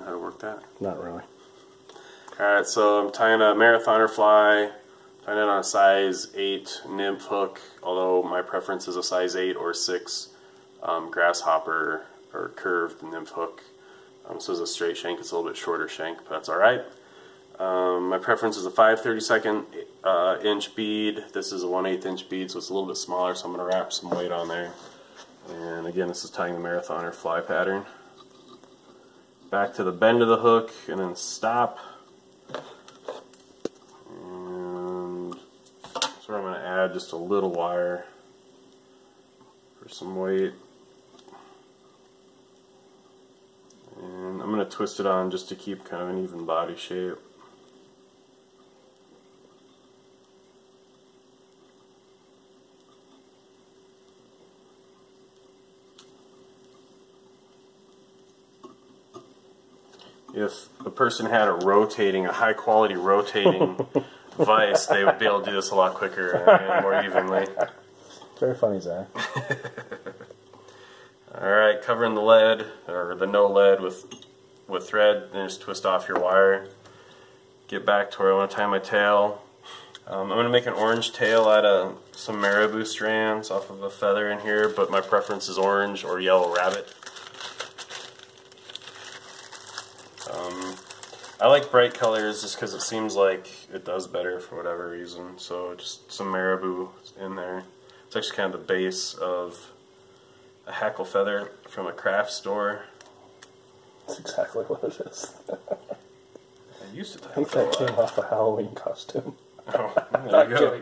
how to work that? Not really. Alright, so I'm tying a marathoner fly, tying it on a size 8 nymph hook, although my preference is a size 8 or 6 grasshopper or curved nymph hook. This is a straight shank, it's a little bit shorter shank, but that's alright. My preference is a 5/32 inch bead. This is a 1/8 inch bead, so it's a little bit smaller, so I'm going to wrap some weight on there. And again, this is tying the marathoner fly pattern. Back to the bend of the hook, and then stop. And that's where I'm going to add just a little wire for some weight. And I'm going to twist it on just to keep kind of an even body shape. If a person had a high quality rotating vise, they would be able to do this a lot quicker and more evenly. Very funny, Zach. Alright, covering the lead, or the no lead with thread, then just twist off your wire. Get back to where I want to tie my tail. I'm going to make an orange tail out of some marabou strands off of a feather in here, but my preference is orange or yellow rabbit. I like bright colors just because it seems like it does better for whatever reason, so just some marabou in there. It's actually kind of the base of a hackle feather from a craft store. That's exactly what it is. I used to tie I think that came off a Halloween costume. Oh, there you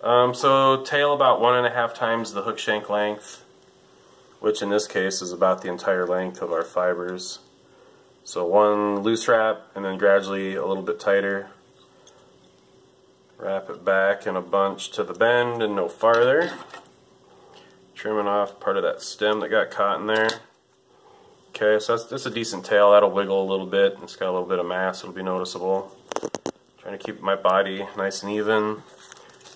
go. So tail about 1.5 times the hook shank length, which in this case is about the entire length of our fibers. So one loose wrap, and then gradually a little bit tighter. Wrap it back in a bunch to the bend and no farther. Trimming off part of that stem that got caught in there. Okay, so that's a decent tail. That'll wiggle a little bit. It's got a little bit of mass. It'll be noticeable. Trying to keep my body nice and even.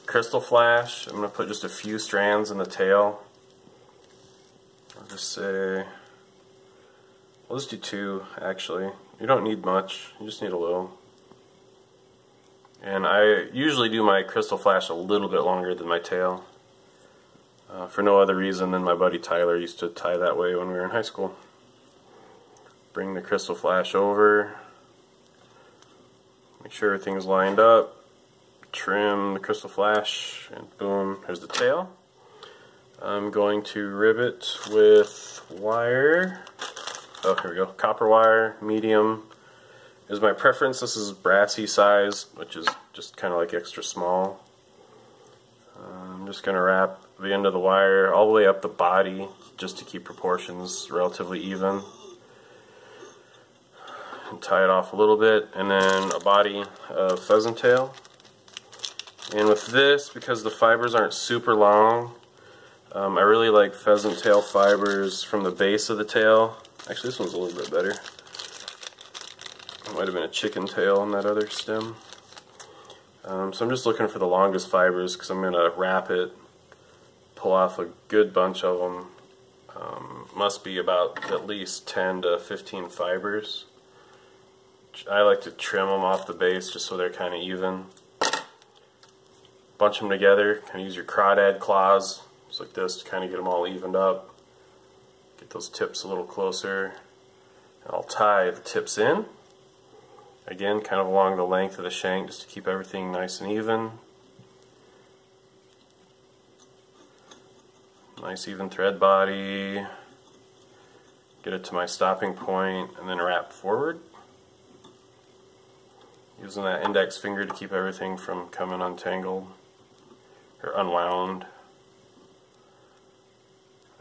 Crystal flash. I'm going to put just a few strands in the tail. I'll just say, we'll just do 2 actually. You don't need much, you just need a little. And I usually do my crystal flash a little bit longer than my tail. For no other reason than my buddy Tyler used to tie that way when we were in high school. Bring the crystal flash over. Make sure everything's lined up. Trim the crystal flash, and boom, here's the tail. I'm going to rivet with wire. Oh, here we go. Copper wire, medium is my preference. This is brassy size, which is just kind of like extra small. I'm just going to wrap the end of the wire all the way up the body just to keep proportions relatively even. And tie it off a little bit, and then a body of pheasant tail. And with this, because the fibers aren't super long, I really like pheasant tail fibers from the base of the tail. Actually, this one's a little bit better. It might have been a chicken tail on that other stem. So I'm just looking for the longest fibers because I'm going to wrap it, pull off a good bunch of them. Must be about at least 10 to 15 fibers. I like to trim them off the base just so they're kind of even. Bunch them together, kind of use your crawdad claws, just like this, to kind of get them all evened up. Get those tips a little closer. And I'll tie the tips in. Again, kind of along the length of the shank, just to keep everything nice and even. Nice even thread body. Get it to my stopping point, and then wrap forward. Using that index finger to keep everything from coming untangled or unwound.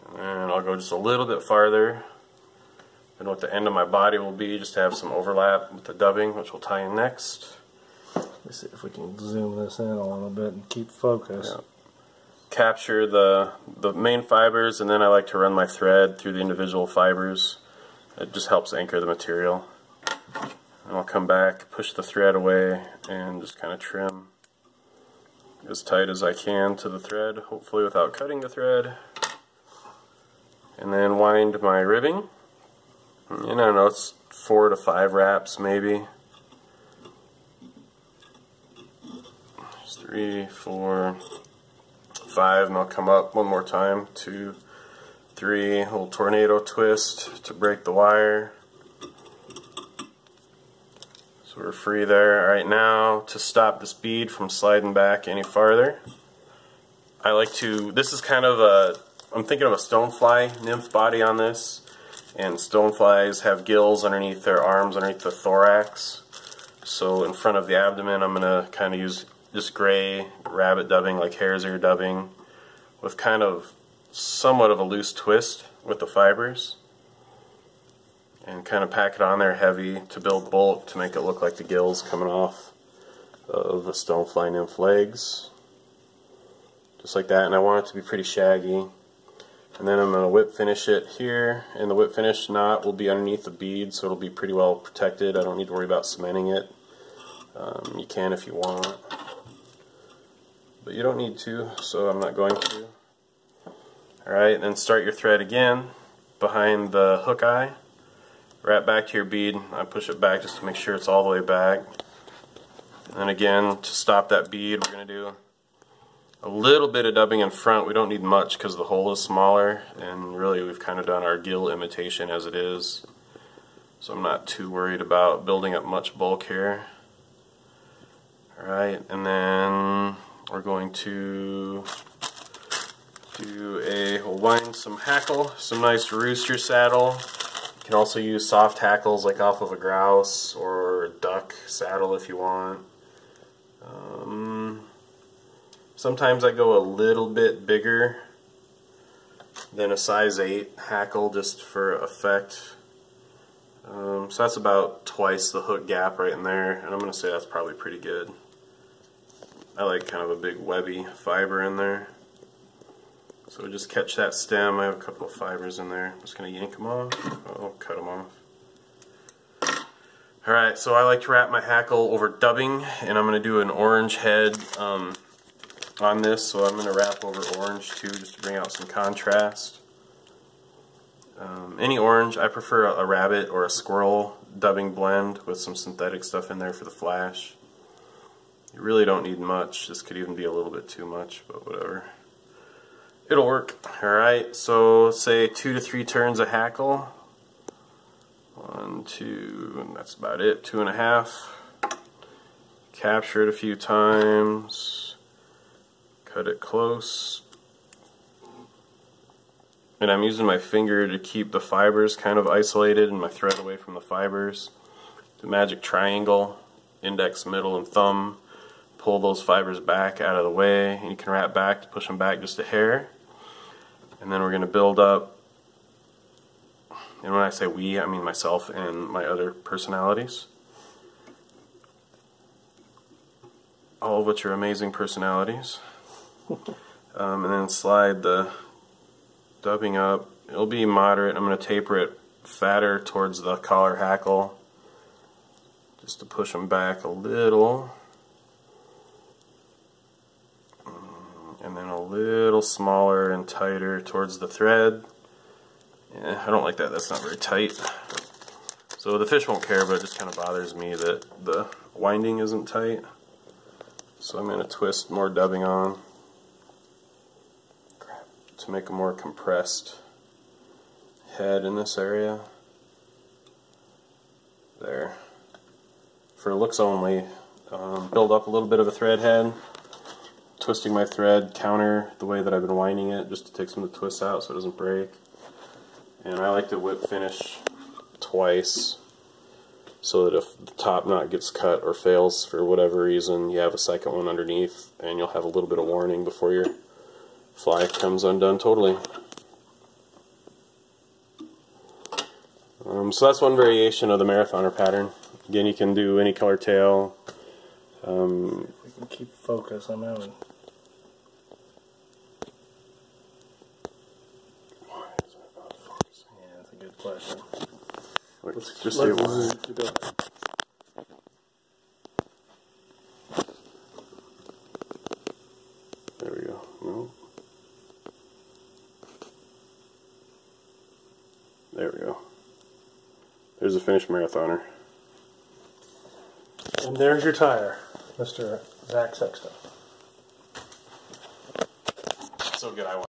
And then I'll go just a little bit farther than what the end of my body will be, just to have some overlap with the dubbing, which we'll tie in next. Let's see if we can zoom this in a little bit and keep focus. Yeah. Capture the main fibers, and then I like to run my thread through the individual fibers. It just helps anchor the material. And I'll come back, push the thread away, and just kind of trim as tight as I can to the thread, hopefully without cutting the thread. And then wind my ribbing. And I don't know, it's 4 to 5 wraps maybe. 3, 4, 5, and I'll come up one more time. 2, 3, a little tornado twist to break the wire. So we're free there. Alright, now to stop this bead from sliding back any farther, I like to, this is kind of a, I'm thinking of a stonefly nymph body on this, and stoneflies have gills underneath their arms, underneath the thorax. So in front of the abdomen I'm going to kind of use just gray rabbit dubbing, like hare's ear dubbing, with kind of somewhat of a loose twist with the fibers, and kind of pack it on there heavy to build bulk to make it look like the gills coming off of the stonefly nymph legs. Just like that, and I want it to be pretty shaggy. And then I'm going to whip finish it here, and the whip finish knot will be underneath the bead, so it'll be pretty well protected. I don't need to worry about cementing it. You can if you want, but you don't need to, so I'm not going to. Alright, then start your thread again behind the hook eye. Wrap back to your bead. I push it back just to make sure it's all the way back. And then again, to stop that bead, we're going to do a little bit of dubbing in front. We don't need much because the hole is smaller, and really we've kind of done our gill imitation as it is. So I'm not too worried about building up much bulk here. Alright, and then we're going to we'll wind some hackle, some nice rooster saddle. You can also use soft hackles like off of a grouse or a duck saddle if you want. Sometimes I go a little bit bigger than a size 8 hackle just for effect. So that's about twice the hook gap right in there, and I'm going to say that's probably pretty good. I like kind of a big webby fiber in there. So just catch that stem. I have a couple of fibers in there. I'm just going to yank them off. Oh, cut them off. Alright, so I like to wrap my hackle over dubbing, and I'm going to do an orange head on this, so I'm going to wrap over orange too, just to bring out some contrast. Any orange, I prefer a rabbit or a squirrel dubbing blend with some synthetic stuff in there for the flash. You really don't need much. This could even be a little bit too much, but whatever. It'll work. Alright, so say 2 to 3 turns of hackle. 1, 2, and that's about it. 2.5. Capture it a few times. Cut it close. And I'm using my finger to keep the fibers kind of isolated and my thread away from the fibers. The magic triangle, index, middle, and thumb. Pull those fibers back out of the way, and you can wrap back to push them back just a hair. And then we're going to build up, and when I say we, I mean myself and my other personalities. All of which are amazing personalities. And then slide the dubbing up. It'll be moderate. I'm going to taper it fatter towards the collar hackle, just to push them back a little. And then a little smaller and tighter towards the thread. Yeah, I don't like that, that's not very tight. So the fish won't care, but it just kind of bothers me that the winding isn't tight. So I'm going to twist more dubbing on to make a more compressed head in this area. There. For looks only, build up a little bit of a thread head. Twisting my thread counter the way that I've been winding it, just to take some of the twists out so it doesn't break. And I like to whip finish twice, so that if the top knot gets cut or fails for whatever reason, you have a second one underneath, and you'll have a little bit of warning before your fly comes undone totally. So that's one variation of the marathoner pattern. Again, you can do any color tail. We can keep focus on that one. Yeah, that's a good question. Just do one. There we go. No. There we go. There's a finished marathoner. And there's your tire, Mr. Zac Sexton. So good, I want.